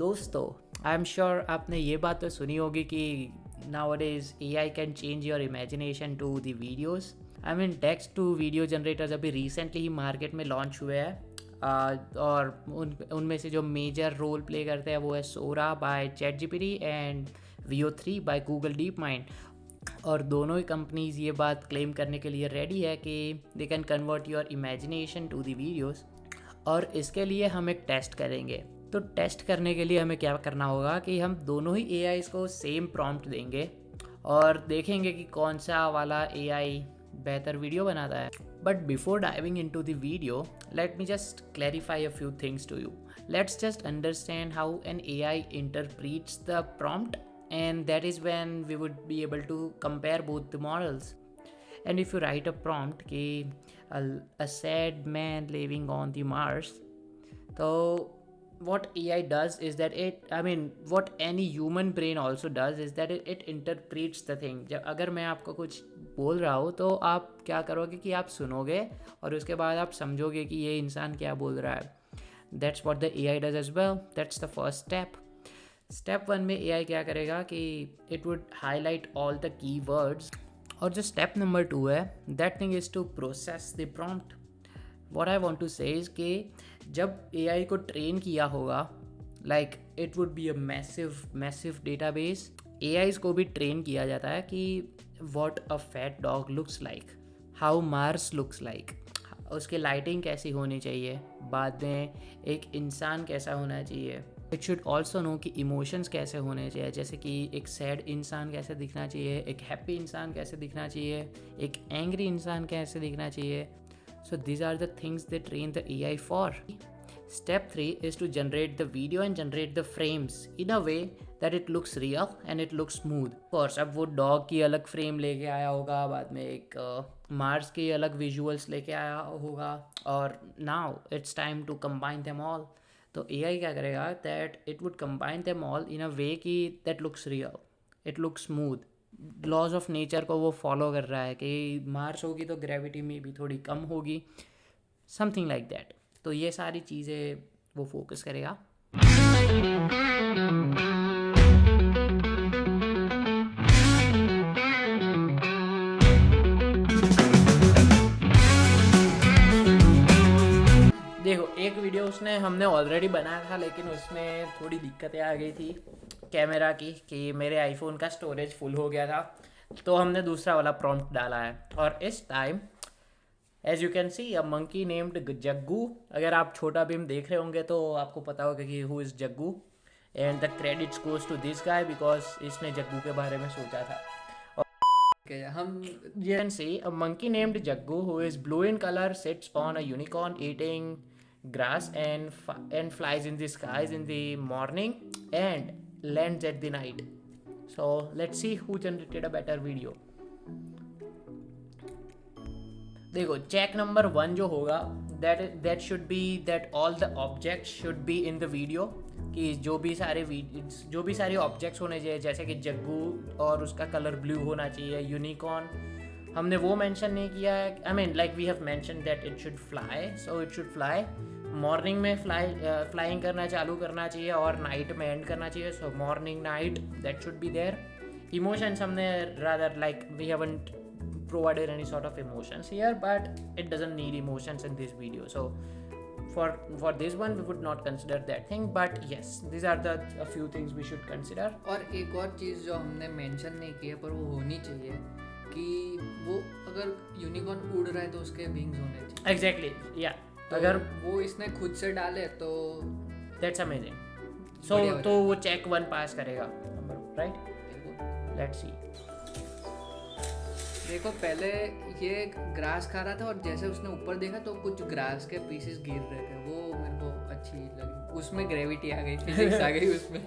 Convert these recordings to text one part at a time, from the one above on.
दोस्तों, I am sure आपने ये बात तो सुनी होगी कि nowadays AI can change your imagination to the videos. I mean text to video generators अभी रिसेंटली ही मार्केट में लॉन्च हुए हैं और उनमें से जो मेजर रोल प्ले करते हैं वो है Sora by ChatGPT and VO3 by Google DeepMind. और दोनों ही कंपनीज ये बात क्लेम करने के लिए रेडी है कि they can convert your imagination to the videos. और इसके लिए हम एक टेस्ट करेंगे। तो टेस्ट करने के लिए हमें क्या करना होगा कि हम दोनों ही AIs को सेम प्रॉम्प्ट देंगे और देखेंगे कि कौन सा वाला AI बेहतर वीडियो बनाता है। But before diving into the video, let me just clarify a few things to you. Let's just understand how an AI interprets the prompt, and that is when we would be able to compare both the models. And if you write a prompt ki a sad man living on the Mars, so what AI does is that what any human brain also does is that it interprets the thing. जब अगर मैं आपको कुछ बोल रहा हूँ तो आप क्या करोगे कि आप सुनोगे और उसके बाद आप समझोगे कि ये इंसान क्या बोल रहा है. That's what the AI does as well. That's the first step. Step 1 में AI क्या करेगा कि it would highlight all the key words. और जो स्टेप नंबर 2 है, that thing is to process the prompt. What I want to say is कि जब AI को ट्रेन किया होगा, like it would be a massive database. AIs को भी ट्रेन किया जाता है कि what a fat dog looks like, how Mars looks like, उसकी लाइटिंग कैसी होनी चाहिए, बाद में एक इंसान कैसा होना चाहिए. इट शुड ऑल्सो नो कि इमोशंस कैसे होने चाहिए, जैसे कि एक सैड इंसान कैसे दिखना चाहिए, एक हैप्पी इंसान कैसे दिखना चाहिए, एक एंग्री इंसान कैसे दिखना चाहिए. So this are the things they train the AI for. Step 3 is to generate the video and generate the frames in a way that it looks real and it looks smooth. Course अब वो dog की अलग frame लेके आया होगा, बाद में एक मार्स के अलग विजुअल्स लेके आया होगा, और now it's time to combine them all. तो AI क्या करेगा, that it would combine them all in a way कि that looks real, it looks smooth. Laws of nature को वो फॉलो कर रहा है कि मार्स होगी तो ग्रेविटी में भी थोड़ी कम होगी, समथिंग लाइक दैट. तो ये सारी चीज़ें वो फोकस करेगा. देखो, एक वीडियो हमने ऑलरेडी बनाया था, लेकिन उसमें थोड़ी दिक्कतें आ गई थी कैमरा की कि मेरे आईफोन का स्टोरेज फुल हो गया था, तो हमने दूसरा वाला प्रॉम्प्ट डाला है. और इस time as you can see a monkey named Jaggu. अगर आप छोटा भीम देख रहे होंगे तो आपको पता होगा कि who is Jaggu, and the credits goes to this guy because इसने जग्गू के बारे में सोचा था. हम you can see a monkey named Jaggu who is blue in color sits on a unicorn eating grass and flies in the skies in the morning and lands at the night. So let's see who generated a better video. देखो, check number 1 जो होगा, that should be that all the objects should be in the video. कि जो भी सारे objects होने चाहिए, जैसे कि जग्गू और उसका कलर ब्लू होना चाहिए. यूनिकॉर्न हमने वो मेंशन नहीं किया है. I mean like we have mention that it should fly, so it should fly. Morning में फ्लाइंग करना चालू करना चाहिए और नाइट में एंड करना चाहिए. So morning night that should be there. Emotions हमने rather like we haven't provided any sort of emotions here, but it doesn't need emotions in this video. So for this one we would not consider that thing, but yes, these are the a few things we should consider. और एक और चीज़ जो हमने mention नहीं की है पर वो होनी चाहिए कि वो अगर यूनिकॉर्न उड़ रहा है तो उसके विंग्स होने चाहिए. Exactly, yeah. तो अगर वो इसने खुद से डाले तो that's amazing. So तो वो चेक 1 पास करेगा, right? Let's see. देखो, पहले ये ग्रास खा रहा था और जैसे उसने ऊपर देखा तो कुछ ग्रास के पीसेस गिर रहे थे, वो मेरे को अच्छी लगी. उसमें ग्रेविटी आ गई, फिजिक्स आ गई उसमें.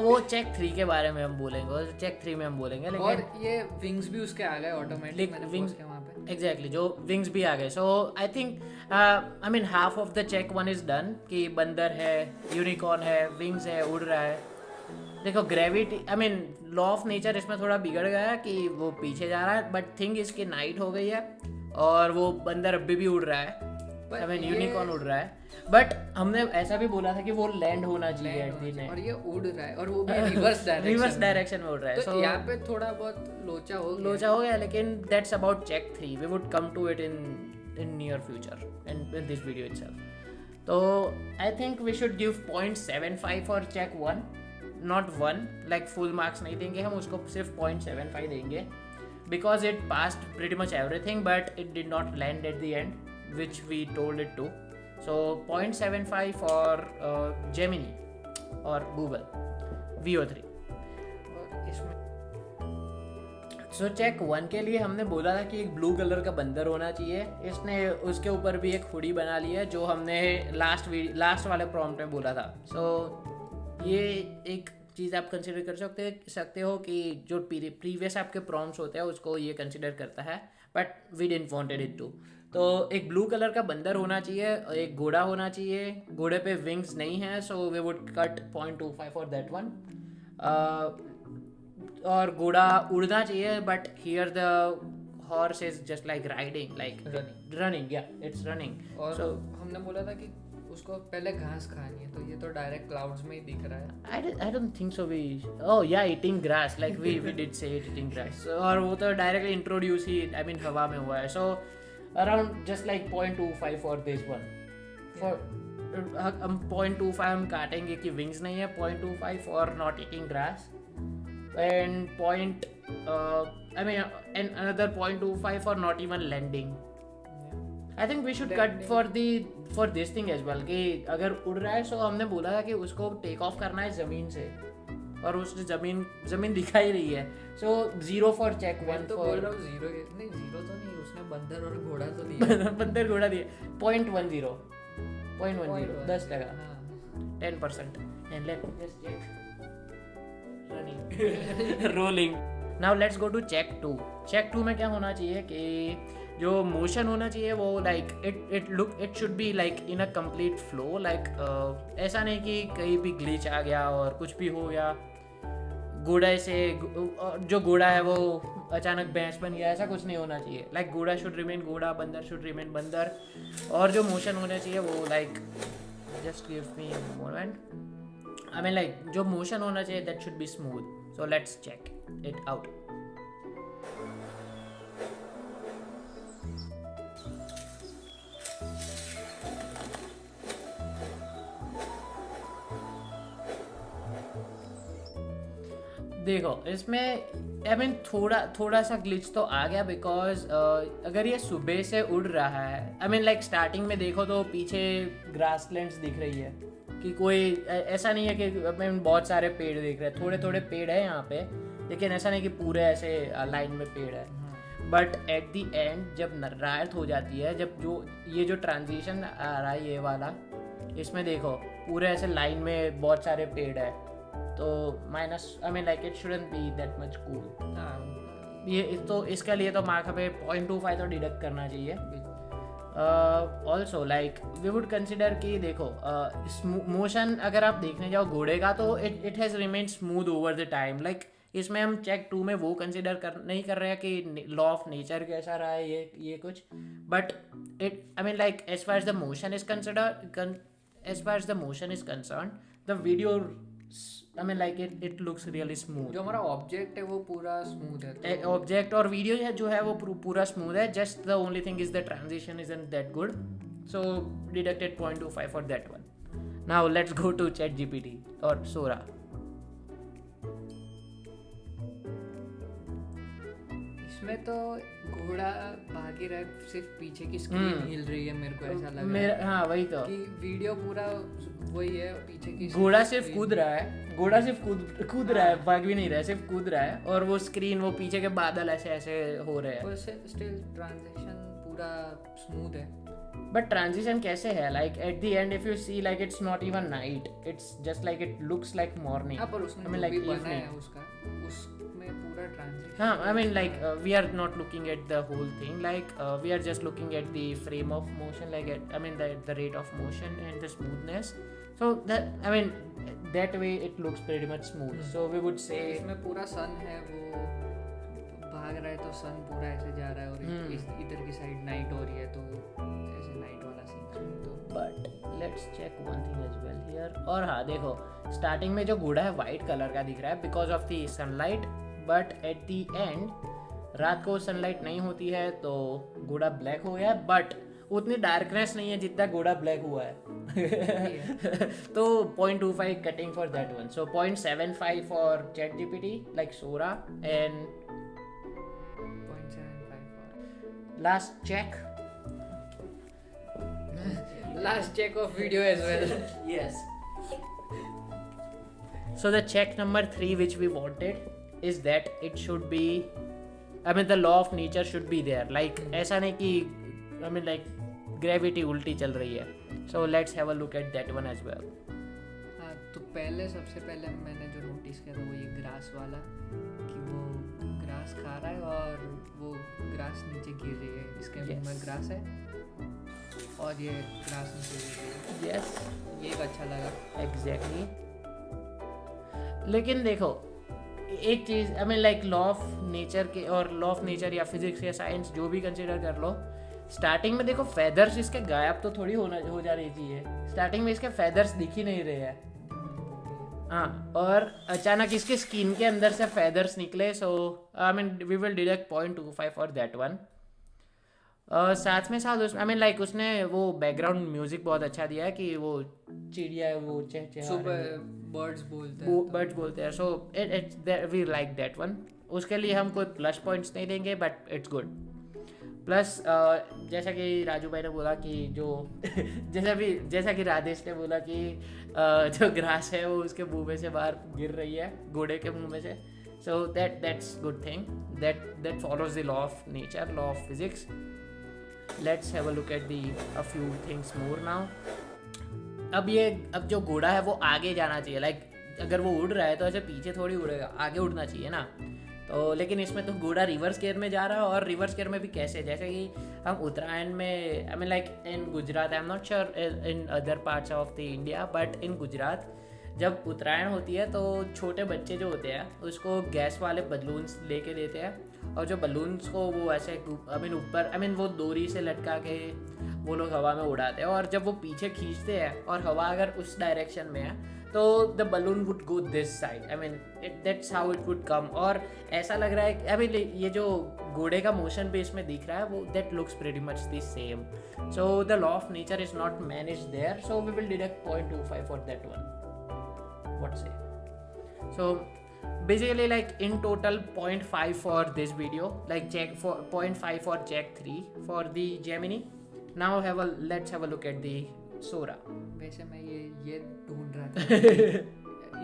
वो चेक 3 के बारे में हम बोलेंगे, चेक 3 में हम बोलेंगे. लेकिन और ये विंग्स भी उसके आ गए ऑटोमेटिक, मैंने विंग्स के वहाँ पे एग्जैक्टली जो विंग्स भी आ गए. So I think I mean half of the check 1 is done कि बंदर है, यूनिकॉर्न है, विंग्स है, उड़ रहा है. देखो, gravity I mean law of nature इसमें थोड़ा बिगड़ गया है कि वो पीछे जा रहा है, बट थिंग इसकी नाइट हो गई है और वो बंदर अभी भी उड़ रहा है. आई मीन ये- यूनिकॉर्न उड़ रहा है, बट हमने ऐसा भी बोला था कि वो लैंड होना चाहिए land एट होना द चाहिए, और नेट, ये उड़ रहा है और वो भी रिवर्स डायरेक्शन रिवर्स डायरेक्शन में उड़ रहा है. तो So, यहाँ पे थोड़ा बहुत लोचा हो गया. लोचा हो गया, लेकिन that's about check 3. We would come to it in near future in this video itself. तो I think we should give 0.75 for check 1, not 1, like full marks नहीं देंगे हम उसको, सिर्फ 0.75 देंगे, because it passed pretty much everything but it did not land at the end which we told it to. So 0.75 for Gemini और Google VO3. और इसमें so check 1 के लिए हमने बोला था कि एक ब्लू कलर का बंदर होना चाहिए. इसने उसके ऊपर भी एक हुडी बना ली है जो हमने लास्ट वाले प्रॉम्प्ट में बोला था. सो ये एक चीज़ आप कंसिडर कर सकते हो कि जो प्रीवियस आपके प्रॉम्प्ट्स होते हैं उसको ये कंसिडर करता है, but we didn't wanted it to. तो एक ब्लू कलर का बंदर होना चाहिए, एक घोड़ा होना चाहिए. घोड़े पे विंग्स नहीं है, so we would cut 0.25 for that one. और घोड़ा उड़ना चाहिए, but here the horse is just like riding, like running, या इट्स रनिंग. और सो हमने बोला था कि उसको पहले घास खानी है, तो ये तो डायरेक्ट क्लाउड्स में ही दिख रहा है. I don't think so. Oh yeah, eating grass, like we did say eating grass. और वो तो directly introduce he I mean हवा में हुआ है. So around just like 0.25 for this one. For हम 0.25 हम काटेंगे कि wings नहीं है, 0.25 for not eating grass, and and another 0.25 for not even landing. I think we should cut for this thing as well, कि अगर उड़ रहा है तो हमने बोला था कि उसको टेक ऑफ करना है ज़मीन से, और उसने ज़मीन दिखाई रही है. सो 0 फॉर चेक 1. तो बोल रहा हूँ 0 नहीं, 0 तो नहीं, उसने बंदर और घोड़ा तो दिया. बंदर घोड़ा दिए. 0.10 10%, हाँ. 10%. And let me just check. Running. Rolling. Now let's go to check 2. Check 2 में क्या होना चाहिए कि जो मोशन होना चाहिए वो like it should be like in a complete flow, like ऐसा नहीं कि कहीं भी ग्लिच आ गया और कुछ भी हो गया. घोड़ा से जो घोड़ा है वो अचानक भैंस बन गया, ऐसा कुछ नहीं होना चाहिए. लाइक घोड़ा शुड रिमेन घोड़ा, बंदर शुड रिमेन बंदर, और जो मोशन होना चाहिए वो like just give me a moment. I mean like जो मोशन होना चाहिए that should be smooth. So let's check it out. देखो इसमें आई मीन थोड़ा सा ग्लिच तो आ गया, बिकॉज अगर ये सुबह से उड़ रहा है, आई मीन लाइक स्टार्टिंग में देखो तो पीछे ग्रासलैंड्स दिख रही है, कि कोई ऐसा नहीं है कि आई मीन बहुत सारे पेड़ दिख रहे हैं, थोड़े थोड़े पेड़ है यहाँ पे, लेकिन ऐसा नहीं कि पूरे ऐसे लाइन में पेड़ है. बट एट द एंड जब रात हो जाती है, जब ये जो ट्रांजिशन आ रहा है ये वाला, इसमें देखो पूरे ऐसे लाइन में बहुत सारे पेड़ है, तो minus I mean like it shouldn't be that much cool. ये तो इसके लिए तो मार्क हमें 0.25 तो डिडक्ट करना चाहिए. Also like we would consider कि देखो मोशन अगर आप देखने जाओ घोड़े का, तो it has remain smooth over the time. Like इसमें हम चेक 2 में वो कंसिडर नहीं कर रहे हैं कि लॉ ऑफ नेचर कैसा रहा है ये कुछ, but it I mean like as far as the motion is concern the video I mean like it looks really smooth. जो हमारा ऑब्जेक्ट है वो पूरा स्मूथ है. ऑब्जेक्ट और वीडियो जो है वो पूरा स्मूथ है. Just the only thing is the transition isn't that good, so deducted 0.25 for that one. Now let's go to ChatGPT और Sora. इसमें तो घोड़ा भाग ही रहा है, सिर्फ पीछे की स्क्रीन हिल रही है, मेरे को ऐसा लग रहा है. हाँ वही तो कि वीडियो पूरा वही है, पीछे की घोड़ा सिर्फ कूद रहा है, घोड़ा सिर्फ कूद रहा है, भाग भी नहीं रहा है, सिर्फ कूद रहा है, और वो स्क्रीन वो पीछे के बादल ऐसे ऐसे हो रहे हैं. स्टिल ट्रांजिशन पूरा स्मूथ है. बट ट्रांजिशन कैसे है? Like at the end if you see like it's not even night, it's just like it looks like morning. हाँ, पर उसने जो भी बनाया है उसमें पूरा ट्रांजिशन. हाँ, I mean like we are not looking at the whole thing, like we are just looking at the frame of motion, like I mean the rate of motion and the smoothness. So that I mean that way it looks pretty much smooth. So we would say इसमें पूरा सन है, वो भाग रहा है तो सन पूरा ऐसे जा रहा है और इधर की साइड नाइट हो रही है तो ऐसे नाइट वाला सीन तो but let's check one thing as well here. और हाँ देखो, स्टार्टिंग में जो घोड़ा है वाइट कलर का दिख रहा है because of the sunlight, but at the and रात को सनलाइट नहीं होती है तो घोड़ा ब्लैक हो गया है, बट उतनी डार्कनेस नहीं है जितना घोड़ा ब्लैक हुआ है। तो 0.25 cutting for that one, so 0.75 for ChatGPT like Sora and 0.75 last check last check of video as well. Yes. So the check number 3 which we wanted is that it should be, I mean the law of nature should be there. Like ऐसा नहीं कि I mean like gravity उल्टी चल रही है. So let's have a look at that one as well. हाँ, तो सबसे पहले मैंने जो नोटिस किया था वो ये ग्रास वाला, कि वो ग्रास खा रहा है और वो ग्रास नीचे गिर रही है, इसके मुंह में ग्रास है और ये ग्रास नीचे गिर रही है। Yes. ये एक अच्छा लगा। Exactly. लेकिन देखो एक चीज़, I mean like law of nature के, और लॉ ऑफ नेचर या फिजिक्स या साइंस जो भी कंसिडर कर लो, स्टार्टिंग में देखो फेदर्स इसके गायब तो थोड़ी हो जा रही थी। स्टार्टिंग में इसके फेदर्स दिख ही नहीं रहे हैं, हाँ, और अचानक इसके स्किन के अंदर से फेदर्स निकले। So I mean we will deduct 0.25 for that one. साथ में साथ उसमें आई मीन लाइक उसने वो बैकग्राउंड म्यूजिक बहुत अच्छा दिया है कि वो चिड़िया है वो सुबह बर्ड्स बोलते हैं, so it's we like that one. उसके लिए हम कोई प्लस पॉइंट्स नहीं देंगे, बट इट्स गुड। प्लस जैसा कि राजू भाई ने बोला कि जो जैसा कि राधेश ने बोला कि जो ग्रास है वो उसके मुंह में से बाहर गिर रही है, घोड़े के मुंह में से। So that's good thing, that follows the law of nature, law of physics. Let's have a look at a few things more now. अब जो घोड़ा है वो आगे जाना चाहिए, लाइक अगर वो उड़ रहा है तो ऐसे पीछे थोड़ी उड़ेगा, आगे उड़ना चाहिए ना। तो लेकिन इसमें तो घोड़ा रिवर्स गियर में जा रहा है, और रिवर्स गियर में भी कैसे, जैसे कि हम उत्तरायण में, आई mean like in Gujarat, I am not sure in other parts of the India, but in Gujarat जब उत्तरायण होती है तो छोटे बच्चे जो होते हैं उसको गैस वाले बलून्स लेके देते हैं, और जो बलून्स को वो ऐसे वो डोरी से लटका के वो लोग हवा में उड़ाते हैं, और जब वो पीछे खींचते हैं और हवा अगर उस डायरेक्शन में है तो the balloon would go this side, I mean that's how it would come. और ऐसा लग रहा है कि आई मीन ये जो घोड़े का मोशन भी इसमें दिख रहा है वो that looks pretty much the same. So the law of nature is not managed there, so we will deduct 0.25 for that one. What say? So basically like in total 0.5 for this video, like check for 0.5 for check 3 for the Gemini. Now let's have a look at the Sora. वैसे मैं ये ढूंढ रहा था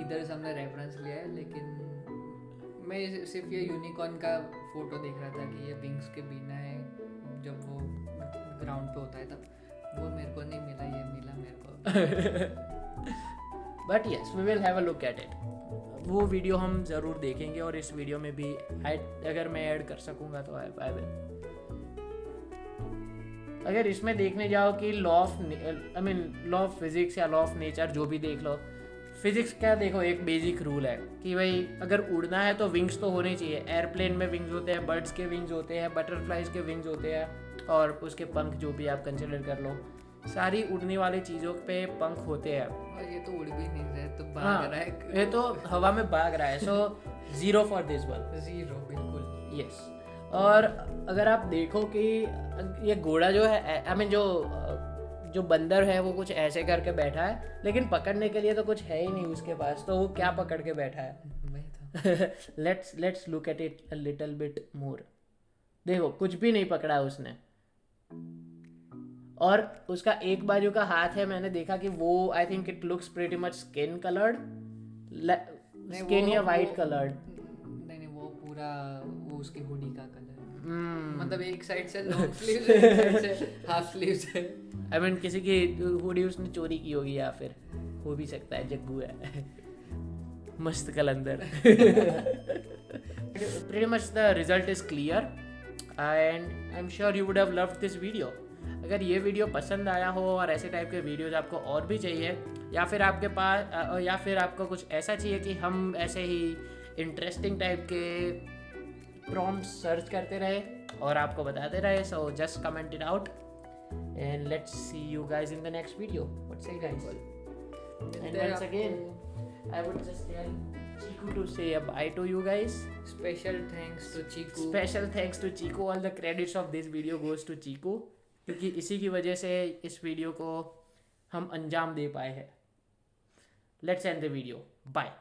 इधर से हमने reference लिया है, लेकिन मैं सिर्फ ये यूनिकॉर्न का फोटो देख रहा था कि ये विंग्स के बिना है, जब वो ग्राउंड पे होता है तब। वो मेरे को नहीं मिला, ये मिला मेरे को। But yes we will have a look at it. वो वीडियो हम ज़रूर देखेंगे, और इस वीडियो में भी अगर मैं ऐड कर सकूँगा तो आई विल। अगर इसमें देखने जाओ कि लॉ ऑफ फिजिक्स या लॉ ऑफ नेचर जो भी देख लो, फिजिक्स क्या देखो, एक बेसिक रूल है कि भाई अगर उड़ना है तो विंग्स तो होने चाहिए। एयरप्लेन में विंग्स होते हैं, बर्ड्स के विंग्स होते हैं, बटरफ्लाइज के विंग्स होते हैं, और उसके पंख जो भी आप कंसिडर कर लो, सारी उड़ने वाली चीज़ों पे पंख होते हैं। और ये तो उड़ भी नहीं रहा है, तो भाग रहा है, ये तो हवा में भाग रहा है। सो 0 फॉर दिस वन, 0 बिल्कुल। यस। और अगर आप देखो कि ये घोड़ा जो है, आई मीन जो बंदर है वो कुछ ऐसे करके बैठा है, लेकिन पकड़ने के लिए तो कुछ है ही नहीं उसके पास, तो वो क्या पकड़ के बैठा है? Let's look at it a little bit more. देखो कुछ भी नहीं पकड़ा उसने, और उसका एक बाजू का हाथ है, मैंने देखा कि वो I think it looks pretty much skin coloured, skin या वाइट कलर्ड। नहीं, वो पूरा वो उसकी हुडी का कलर, मतलब एक साइड से लॉन्ग स्लीव्स है, एक साइड से हाफ स्लीव्स है। आई मीन किसी की हुडी उसने चोरी की होगी, या फिर हो भी सकता है जग्गू है। मस्त कलंदर। Pretty much the result is clear and I'm sure you would have loved this video. अगर ये वीडियो पसंद आया हो और ऐसे टाइप के वीडियोस आपको और भी चाहिए, या फिर आपके पास या फिर आपको कुछ ऐसा चाहिए कि हम ऐसे ही इंटरेस्टिंग टाइप के प्रॉम्प्ट सर्च करते रहे और आपको बताते रहे. So just comment it out and let's see you guys in the next video. What say guys? And once again I would just tell Chiku to say a bye to you guys. Special thanks to Chiku. Special thanks to Chiku. All the credits of this video goes to Chiku क्योंकि इसी की वजह से इस video को हम अंजाम दे पाए हैं. Let's end the video. Bye.